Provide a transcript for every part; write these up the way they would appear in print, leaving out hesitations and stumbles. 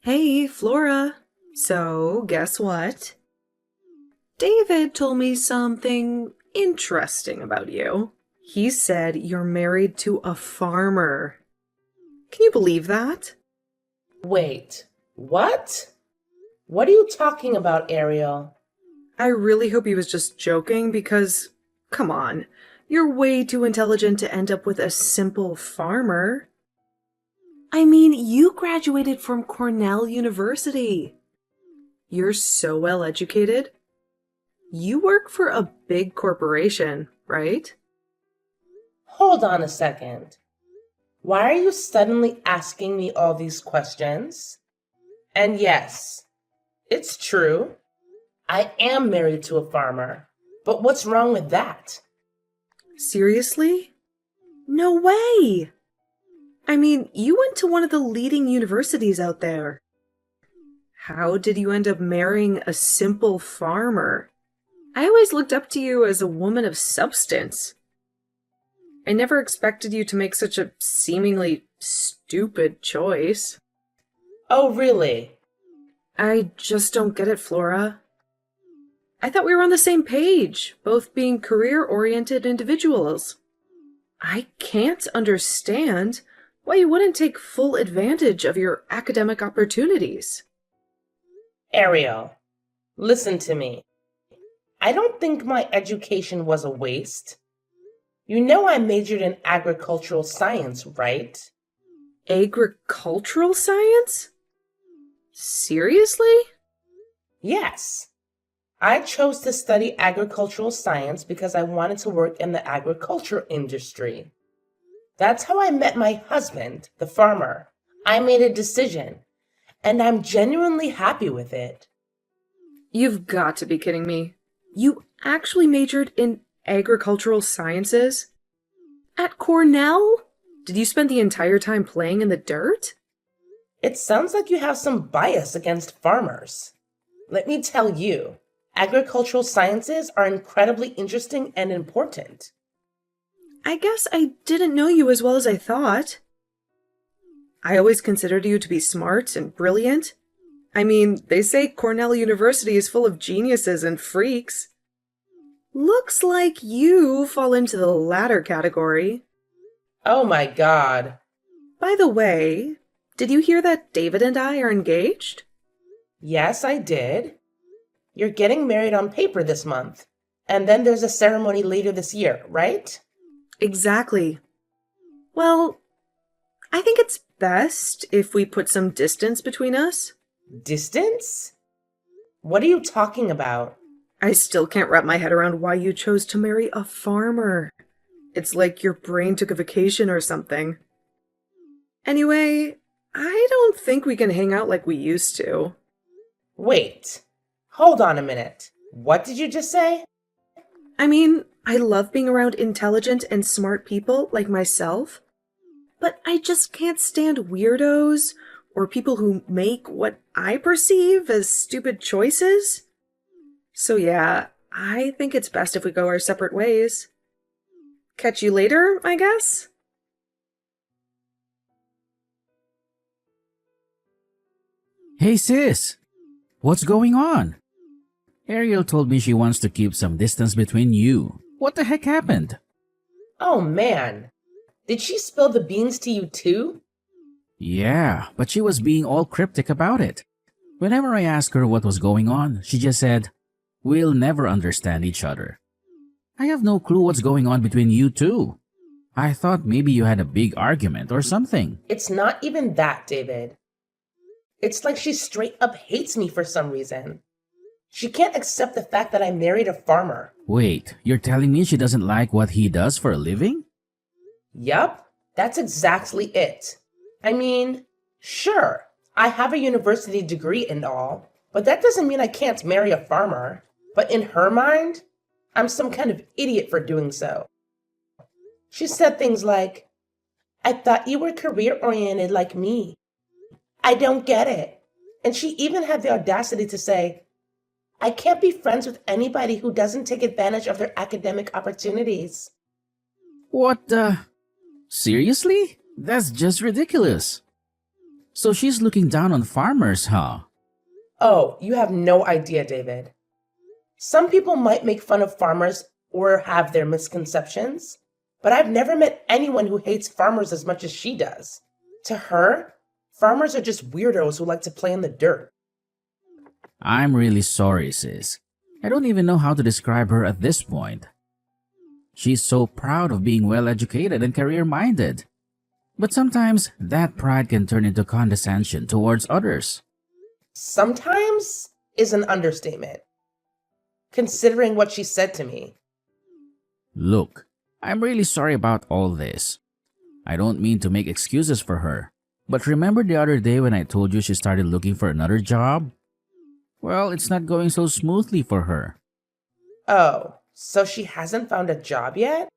Hey, Flora. So, guess what? David told me something interesting about you. He said you're married to a farmer. Can you believe that? Wait, what? What are you talking about, Ariel? I really hope he was just joking because, come on, you're way too intelligent to end up with a simple farmer. I mean, you graduated from Cornell University. You're so well educated. You work for a big corporation, right? Hold on a second. Why are you suddenly asking me all these questions? And yes, it's true. I am married to a farmer. But what's wrong with that? Seriously? No way! I mean, you went to one of the leading universities out there. How did you end up marrying a simple farmer? I always looked up to you as a woman of substance. I never expected you to make such a seemingly stupid choice. Oh, really? I just don't get it, Flora. I thought we were on the same page, both being career-oriented individuals. I can't understand why you wouldn't take full advantage of your academic opportunities. Ariel, listen to me. I don't think my education was a waste. You know I majored in agricultural science, right? Agricultural science? Seriously? Yes. I chose to study agricultural science because I wanted to work in the agriculture industry. That's how I met my husband, the farmer. I made a decision, and I'm genuinely happy with it. You've got to be kidding me. You actually majored in agricultural sciences? At Cornell? Did you spend the entire time playing in the dirt? It sounds like you have some bias against farmers. Let me tell you, agricultural sciences are incredibly interesting and important. I guess I didn't know you as well as I thought. I always considered you to be smart and brilliant. I mean, they say Cornell University is full of geniuses and freaks. Looks like you fall into the latter category. Oh my God. By the way, did you hear that David and I are engaged? Yes, I did. You're getting married on paper this month, and then there's a ceremony later this year, right? Exactly. Well, I think it's best if we put some distance between us. Distance? What are you talking about? I still can't wrap my head around why you chose to marry a farmer. It's like your brain took a vacation or something. Anyway, I don't think we can hang out like we used to. Wait, hold on a minute. What did you just say? I mean, I love being around intelligent and smart people like myself, but I just can't stand weirdos or people who make what I perceive as stupid choices. So yeah, I think it's best if we go our separate ways. Catch you later, I guess? Hey sis, what's going on? Ariel told me she wants to keep some distance between you. What the heck happened? Oh man, did she spill the beans to you too? Yeah, but she was being all cryptic about it. Whenever I asked her what was going on, she just said, "We'll never understand each other." I have no clue what's going on between you two. I thought maybe you had a big argument or something. It's not even that, David. It's like she straight up hates me for some reason. She can't accept the fact that I married a farmer. Wait, you're telling me she doesn't like what he does for a living? Yup, that's exactly it. I mean, sure, I have a university degree and all, but that doesn't mean I can't marry a farmer. But in her mind, I'm some kind of idiot for doing so. She said things like, "I thought you were career-oriented like me. I don't get it." And she even had the audacity to say, "I can't be friends with anybody who doesn't take advantage of their academic opportunities." What the? Seriously? That's just ridiculous. So she's looking down on farmers, huh? Oh, you have no idea, David. Some people might make fun of farmers or have their misconceptions, but I've never met anyone who hates farmers as much as she does. To her, farmers are just weirdos who like to play in the dirt. I'm really sorry, sis. I don't even know how to describe her at this point. She's so proud of being well educated and career minded. But sometimes that pride can turn into condescension towards others. Sometimes is an understatement, considering what she said to me. Look, I'm really sorry about all this. I don't mean to make excuses for her, but remember the other day when I told you she started looking for another job? Well, it's not going so smoothly for her. Oh, so she hasn't found a job yet?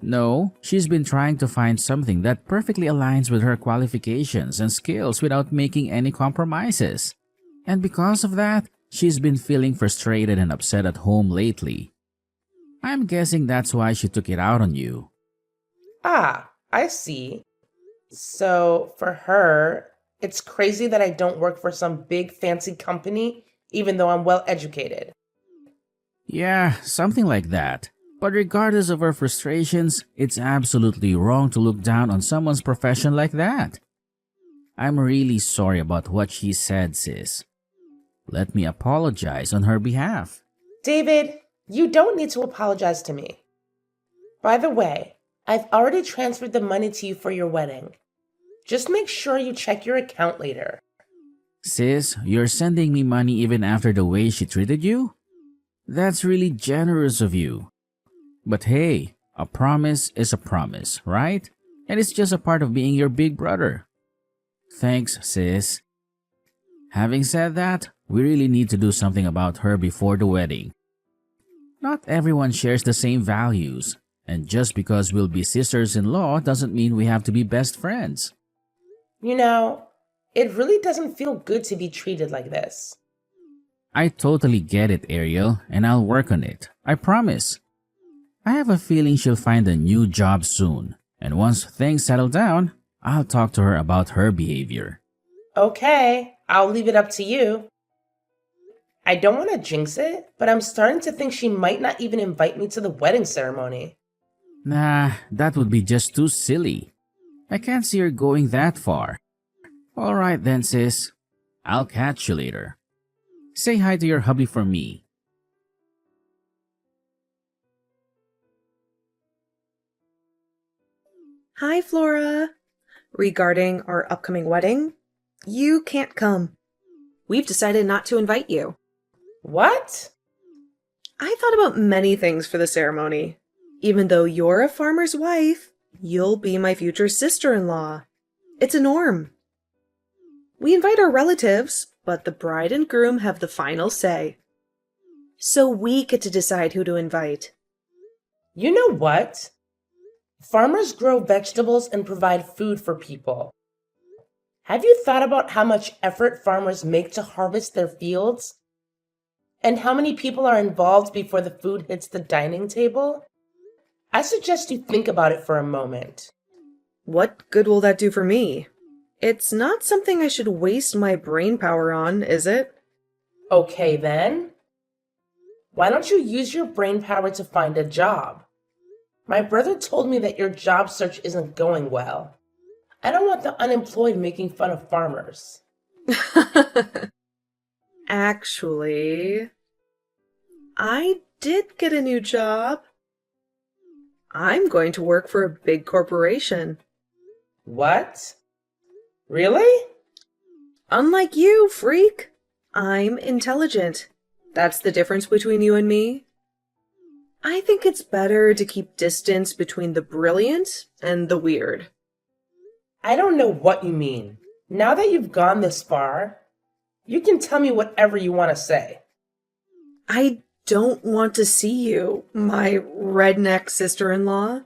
No, she's been trying to find something that perfectly aligns with her qualifications and skills without making any compromises. And because of that, she's been feeling frustrated and upset at home lately. I'm guessing that's why she took it out on you. Ah, I see. So for her, it's crazy that I don't work for some big fancy company, even though I'm well educated. Yeah, something like that. But regardless of her frustrations, it's absolutely wrong to look down on someone's profession like that. I'm really sorry about what she said, sis. Let me apologize on her behalf. David, you don't need to apologize to me. By the way, I've already transferred the money to you for your wedding. Just make sure you check your account later. Sis, you're sending me money even after the way she treated you? That's really generous of you. But hey, a promise is a promise, right? And it's just a part of being your big brother. Thanks, sis. Having said that, we really need to do something about her before the wedding. Not everyone shares the same values, and just because we'll be sisters-in-law doesn't mean we have to be best friends. You know, it really doesn't feel good to be treated like this. I totally get it, Ariel, and I'll work on it. I promise. I have a feeling she'll find a new job soon, and once things settle down, I'll talk to her about her behavior. Okay, I'll leave it up to you. I don't want to jinx it, but I'm starting to think she might not even invite me to the wedding ceremony. Nah, that would be just too silly. I can't see her going that far. Alright then, sis. I'll catch you later. Say hi to your hubby for me. Hi, Flora. Regarding our upcoming wedding, you can't come. We've decided not to invite you. What? I thought about many things for the ceremony. Even though you're a farmer's wife, you'll be my future sister-in-law. It's a norm. We invite our relatives, but the bride and groom have the final say. So we get to decide who to invite. You know what? Farmers grow vegetables and provide food for people. Have you thought about how much effort farmers make to harvest their fields? And how many people are involved before the food hits the dining table? I suggest you think about it for a moment. What good will that do for me? It's not something I should waste my brain power on, is it? Okay then. Why don't you use your brain power to find a job? My brother told me that your job search isn't going well. I don't want the unemployed making fun of farmers. Actually, I did get a new job. I'm going to work for a big corporation. What? Really? Unlike you, freak. I'm intelligent. That's the difference between you and me. I think it's better to keep distance between the brilliant and the weird. I don't know what you mean. Now that you've gone this far, you can tell me whatever you want to say. I don't want to see you, my redneck sister-in-law.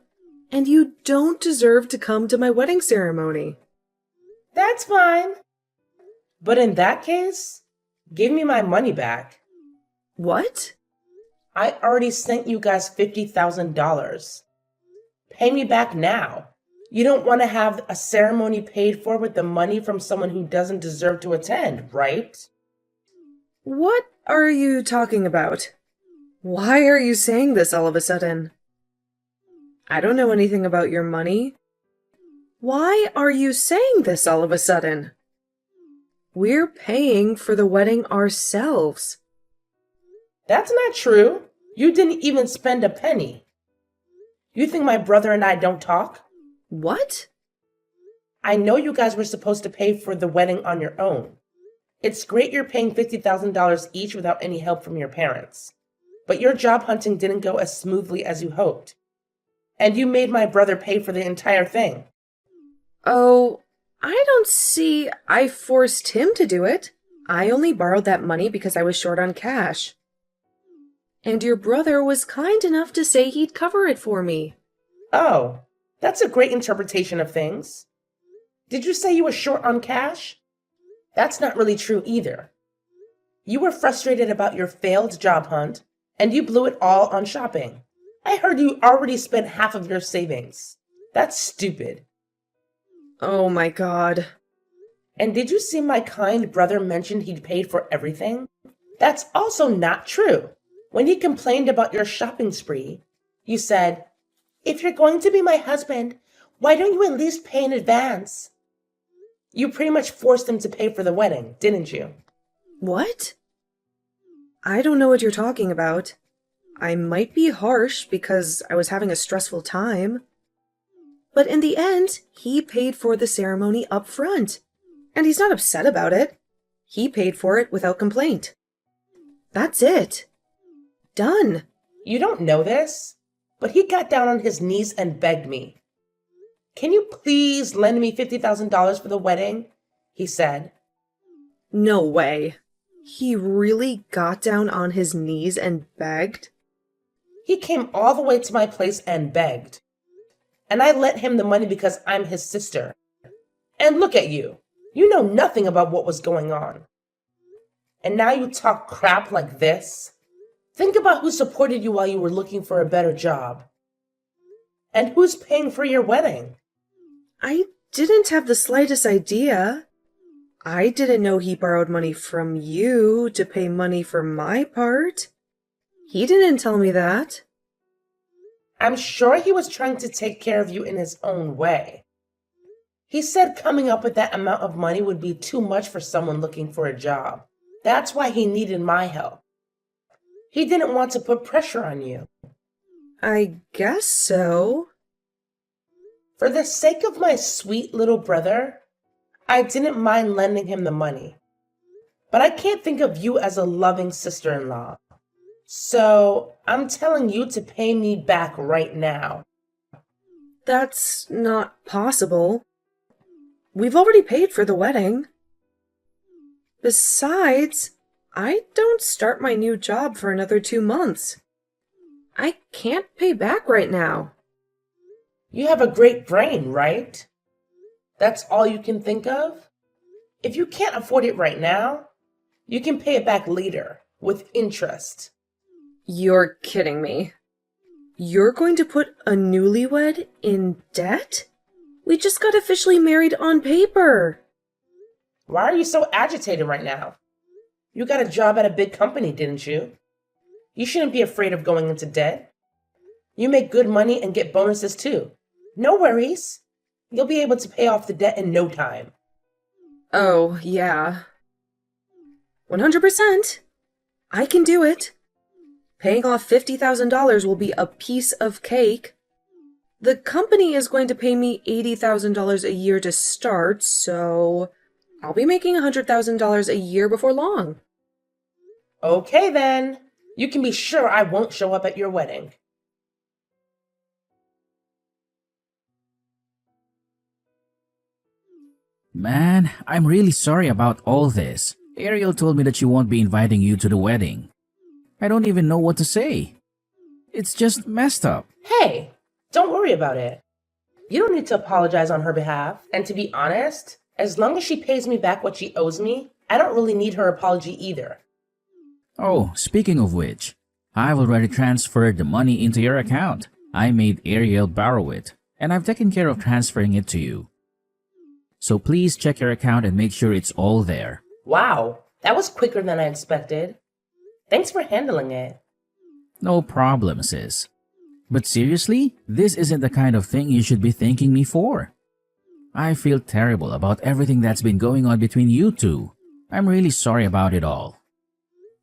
And you don't deserve to come to my wedding ceremony. That's fine. But in that case, give me my money back. What? I already sent you guys $50,000. Pay me back now. You don't want to have a ceremony paid for with the money from someone who doesn't deserve to attend, right? What are you talking about? Why are you saying this all of a sudden? I don't know anything about your money. Why are you saying this all of a sudden? We're paying for the wedding ourselves. That's not true. You didn't even spend a penny. You think my brother and I don't talk? What? I know you guys were supposed to pay for the wedding on your own. It's great you're paying $50,000 each without any help from your parents. But your job hunting didn't go as smoothly as you hoped. And you made my brother pay for the entire thing. Oh, I don't see I forced him to do it. I only borrowed that money because I was short on cash. And your brother was kind enough to say he'd cover it for me. Oh, that's a great interpretation of things. Did you say you were short on cash? That's not really true either. You were frustrated about your failed job hunt, and you blew it all on shopping. I heard you already spent half of your savings. That's stupid. Oh my God. And did you see my kind brother mention he'd paid for everything? That's also not true. When he complained about your shopping spree, you said, "If you're going to be my husband, why don't you at least pay in advance?" You pretty much forced him to pay for the wedding, didn't you? What? I don't know what you're talking about. I might be harsh because I was having a stressful time. But in the end, he paid for the ceremony up front. And he's not upset about it. He paid for it without complaint. That's it. Done. You don't know this, but he got down on his knees and begged me. "Can you please lend me $50,000 for the wedding?" he said. No way. He really got down on his knees and begged? He came all the way to my place and begged. And I lent him the money because I'm his sister. And look at you. You know nothing about what was going on. And now you talk crap like this? Think about who supported you while you were looking for a better job. And who's paying for your wedding? I didn't have the slightest idea. I didn't know he borrowed money from you to pay money for my part. He didn't tell me that. I'm sure he was trying to take care of you in his own way. He said coming up with that amount of money would be too much for someone looking for a job. That's why he needed my help. He didn't want to put pressure on you. I guess so. For the sake of my sweet little brother, I didn't mind lending him the money. But I can't think of you as a loving sister-in-law. So I'm telling you to pay me back right now. That's not possible. We've already paid for the wedding. Besides, I don't start my new job for another 2 months. I can't pay back right now. You have a great brain, right? That's all you can think of? If you can't afford it right now, you can pay it back later with interest. You're kidding me. You're going to put a newlywed in debt? We just got officially married on paper. Why are you so agitated right now? You got a job at a big company, didn't you? You shouldn't be afraid of going into debt. You make good money and get bonuses too. No worries. You'll be able to pay off the debt in no time. Oh, yeah. 100%. I can do it. Paying off $50,000 will be a piece of cake. The company is going to pay me $80,000 a year to start, so I'll be making $100,000 a year before long. Okay then. You can be sure I won't show up at your wedding. Man, I'm really sorry about all this. Ariel told me that she won't be inviting you to the wedding. I don't even know what to say. It's just messed up. Hey, don't worry about it. You don't need to apologize on her behalf. And to be honest, as long as she pays me back what she owes me, I don't really need her apology either. Oh, speaking of which, I've already transferred the money into your account. I made Ariel borrow it. and I've taken care of transferring it to you. So please check your account and make sure it's all there. Wow, that was quicker than I expected. Thanks for handling it. No problem, sis. But seriously, this isn't the kind of thing you should be thanking me for. I feel terrible about everything that's been going on between you two. I'm really sorry about it all.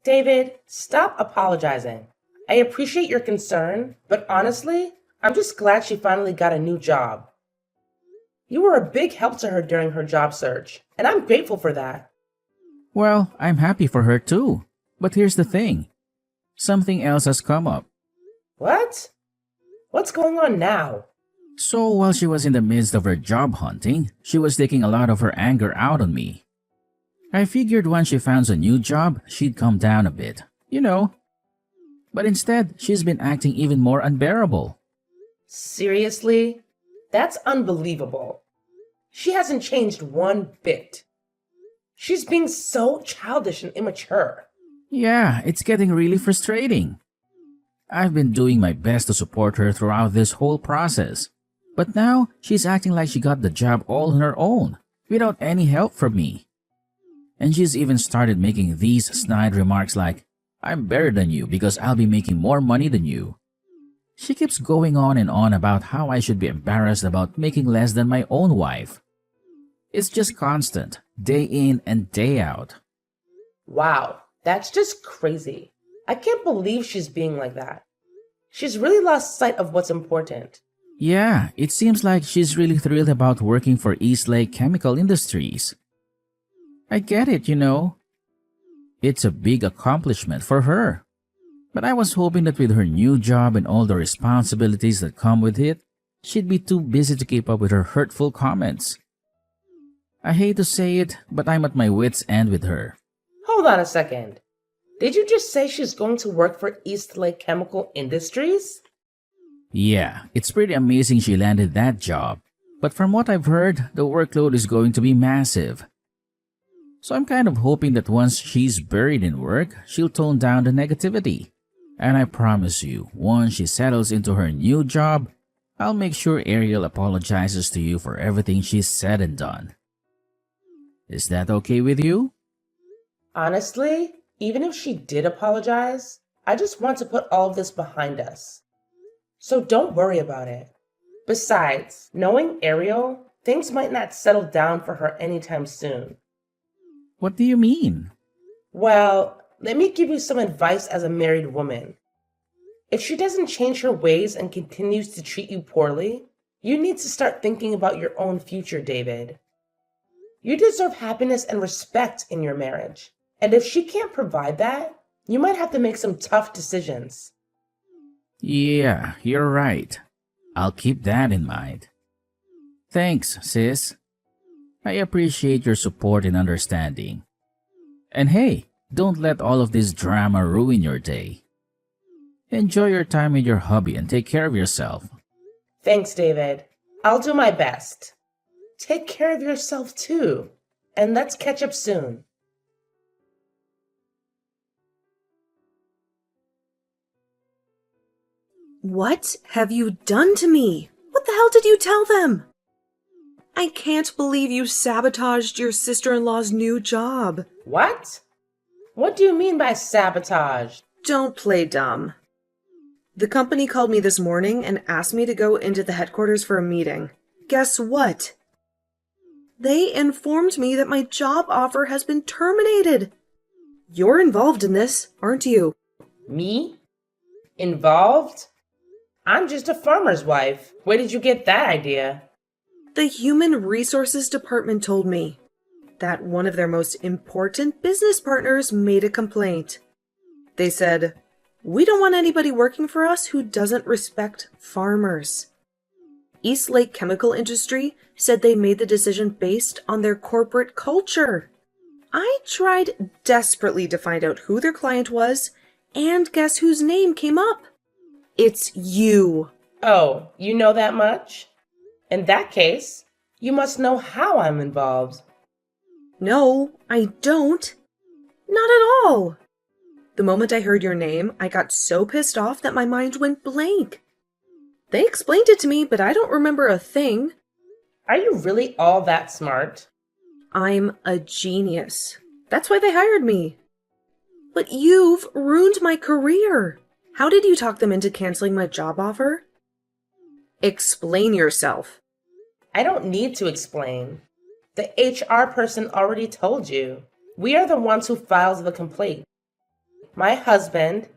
David, stop apologizing. I appreciate your concern, but honestly, I'm just glad she finally got a new job. You were a big help to her during her job search, and I'm grateful for that. Well, I'm happy for her too. But here's the thing. Something else has come up. What? What's going on now? So while she was in the midst of her job hunting, she was taking a lot of her anger out on me. I figured once she found a new job, she'd calm down a bit, you know. But instead, she's been acting even more unbearable. Seriously? That's unbelievable. She hasn't changed one bit. She's being so childish and immature. Yeah, it's getting really frustrating. I've been doing my best to support her throughout this whole process. But now, she's acting like she got the job all on her own, without any help from me. And she's even started making these snide remarks like, I'm better than you because I'll be making more money than you. She keeps going on and on about how I should be embarrassed about making less than my own wife. It's just constant, day in and day out. Wow, that's just crazy. I can't believe she's being like that. She's really lost sight of what's important. Yeah, it seems like she's really thrilled about working for Eastlake Chemical Industries. I get it, you know. It's a big accomplishment for her. But I was hoping that with her new job and all the responsibilities that come with it, she'd be too busy to keep up with her hurtful comments. I hate to say it, but I'm at my wit's end with her. Hold on a second. Did you just say she's going to work for Eastlake Chemical Industries? Yeah, it's pretty amazing she landed that job. But from what I've heard, the workload is going to be massive. So I'm kind of hoping that once she's buried in work, she'll tone down the negativity. And I promise you, once she settles into her new job, I'll make sure Ariel apologizes to you for everything she's said and done. Is that okay with you? Honestly, even if she did apologize, I just want to put all of this behind us. So don't worry about it. Besides, knowing Ariel, things might not settle down for her anytime soon. What do you mean? Well, let me give you some advice as a married woman. If she doesn't change her ways and continues to treat you poorly, you need to start thinking about your own future, David. You deserve happiness and respect in your marriage. And if she can't provide that, you might have to make some tough decisions. Yeah, you're right. I'll keep that in mind. Thanks, sis. I appreciate your support and understanding. And hey, don't let all of this drama ruin your day. Enjoy your time with your hubby and take care of yourself. Thanks, David. I'll do my best. Take care of yourself too. And let's catch up soon. What have you done to me? What the hell did you tell them? I can't believe you sabotaged your sister-in-law's new job. What? What do you mean by sabotage? Don't play dumb. The company called me this morning and asked me to go into the headquarters for a meeting. Guess what? They informed me that my job offer has been terminated. You're involved in this, aren't you? Me? Involved? I'm just a farmer's wife. Where did you get that idea? The Human Resources Department told me that one of their most important business partners made a complaint. They said, "We don't want anybody working for us who doesn't respect farmers." Eastlake Chemical Industry said they made the decision based on their corporate culture. I tried desperately to find out who their client was, and guess whose name came up? It's you. Oh, you know that much? In that case, you must know how I'm involved. No, I don't. Not at all. The moment I heard your name, I got so pissed off that my mind went blank. They explained it to me, but I don't remember a thing. Are you really all that smart? I'm a genius. That's why they hired me. But you've ruined my career. How did you talk them into canceling my job offer? Explain yourself. I don't need to explain. The HR person already told you. We are the ones who files the complaint. My husband,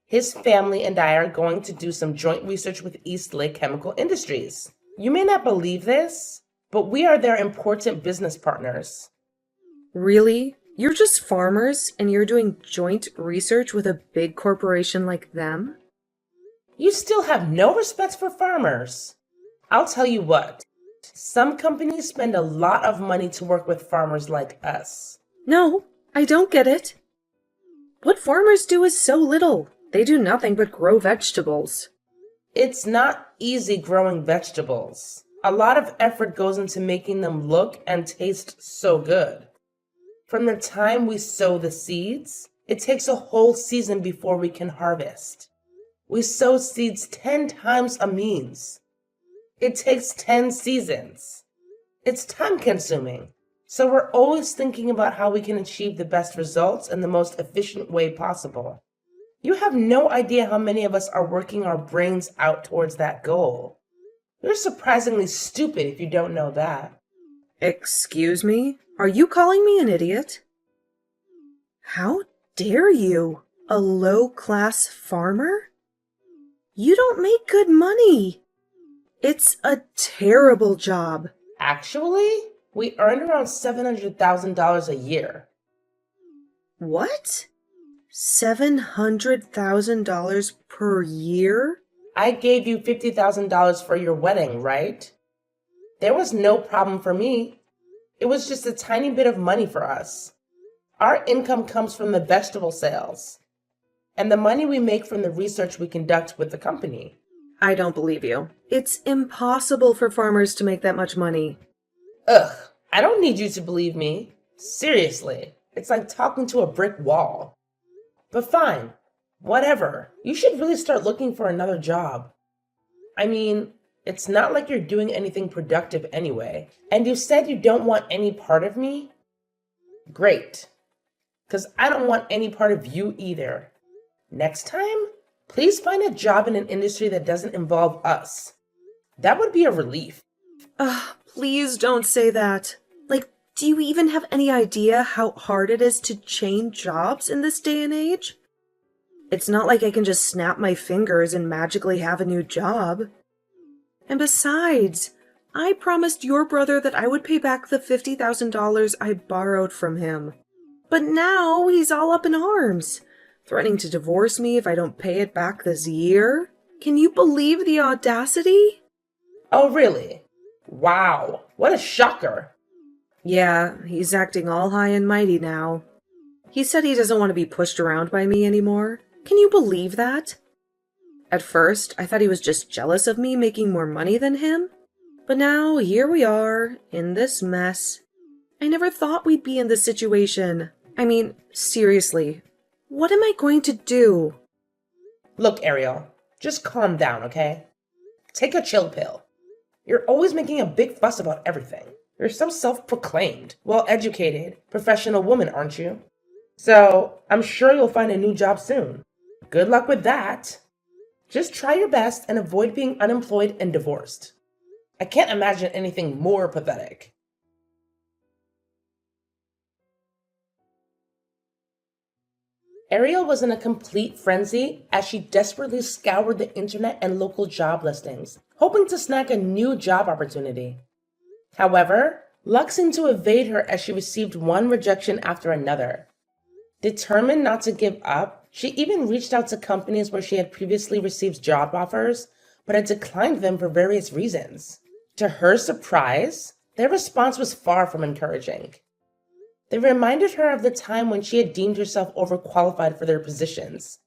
his family, and I are going to do some joint research with East Lake Chemical Industries. You may not believe this, but we are their important business partners. Really? You're just farmers and you're doing joint research with a big corporation like them? You still have no respect for farmers. I'll tell you what, some companies spend a lot of money to work with farmers like us. No, I don't get it. What farmers do is so little. They do nothing but grow vegetables. It's not easy growing vegetables. A lot of effort goes into making them look and taste so good. From the time we sow the seeds, it takes a whole season before we can harvest. We sow seeds 10 times a means. It takes 10 seasons. It's time consuming. So we're always thinking about how we can achieve the best results in the most efficient way possible. You have no idea how many of us are working our brains out towards that goal. You're surprisingly stupid if you don't know that. Excuse me? Are you calling me an idiot? How dare you? A low-class farmer? You don't make good money. It's a terrible job. Actually, we earn around $700,000 a year. What? $700,000 per year? I gave you $50,000 for your wedding, right? There was no problem for me. It was just a tiny bit of money for us. Our income comes from the vegetable sales and the money we make from the research we conduct with the company. I don't believe you. It's impossible for farmers to make that much money. Ugh, I don't need you to believe me. Seriously, it's like talking to a brick wall. But fine, whatever. You should really start looking for another job. I mean, it's not like you're doing anything productive anyway. And you said you don't want any part of me? Great. Because I don't want any part of you either. Next time, please find a job in an industry that doesn't involve us. That would be a relief. Please don't say that. Do you even have any idea how hard it is to change jobs in this day and age? It's not like I can just snap my fingers and magically have a new job. And besides, I promised your brother that I would pay back the $50,000 I borrowed from him. But now he's all up in arms, threatening to divorce me if I don't pay it back this year. Can you believe the audacity? Oh, really? Wow, what a shocker. Yeah, he's acting all high and mighty now. He said he doesn't want to be pushed around by me anymore. Can you believe that? At first, I thought he was just jealous of me making more money than him. But now, here we are, in this mess. I never thought we'd be in this situation. I mean, seriously, what am I going to do? Look, Ariel, just calm down, okay? Take a chill pill. You're always making a big fuss about everything. You're some self-proclaimed, well-educated, professional woman, aren't you? So, I'm sure you'll find a new job soon. Good luck with that. Just try your best and avoid being unemployed and divorced. I can't imagine anything more pathetic. Ariel was in a complete frenzy as she desperately scoured the internet and local job listings, hoping to snag a new job opportunity. However, luck seemed to evade her as she received one rejection after another. Determined not to give up, she even reached out to companies where she had previously received job offers, but had declined them for various reasons. To her surprise, their response was far from encouraging. They reminded her of the time when she had deemed herself overqualified for their positions,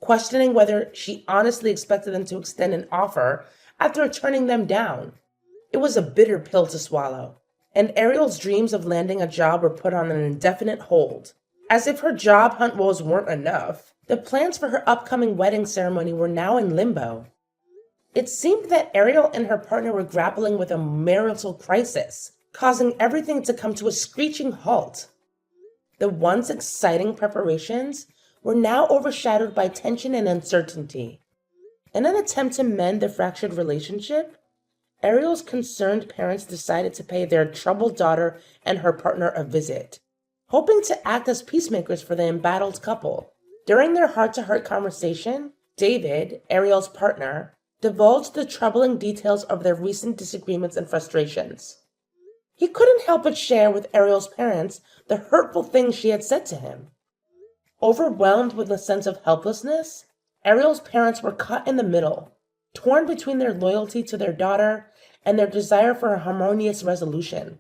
questioning whether she honestly expected them to extend an offer after turning them down. It was a bitter pill to swallow, and Ariel's dreams of landing a job were put on an indefinite hold. As if her job hunt woes weren't enough, the plans for her upcoming wedding ceremony were now in limbo. It seemed that Ariel and her partner were grappling with a marital crisis, causing everything to come to a screeching halt. The once exciting preparations were now overshadowed by tension and uncertainty. In an attempt to mend the fractured relationship, Ariel's concerned parents decided to pay their troubled daughter and her partner a visit, hoping to act as peacemakers for the embattled couple. During their heart-to-heart conversation, David, Ariel's partner, divulged the troubling details of their recent disagreements and frustrations. He couldn't help but share with Ariel's parents the hurtful things she had said to him. Overwhelmed with a sense of helplessness, Ariel's parents were caught in the middle, torn between their loyalty to their daughter and their desire for a harmonious resolution.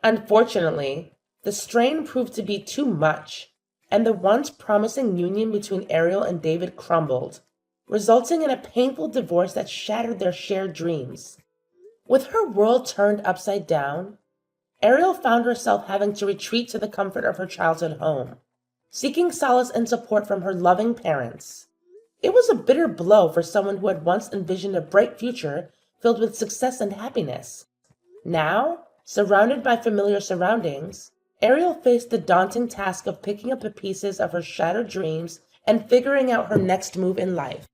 Unfortunately, the strain proved to be too much, and the once promising union between Ariel and David crumbled, resulting in a painful divorce that shattered their shared dreams. With her world turned upside down, Ariel found herself having to retreat to the comfort of her childhood home, seeking solace and support from her loving parents. It was a bitter blow for someone who had once envisioned a bright future filled with success and happiness. Now, surrounded by familiar surroundings, Ariel faced the daunting task of picking up the pieces of her shattered dreams and figuring out her next move in life.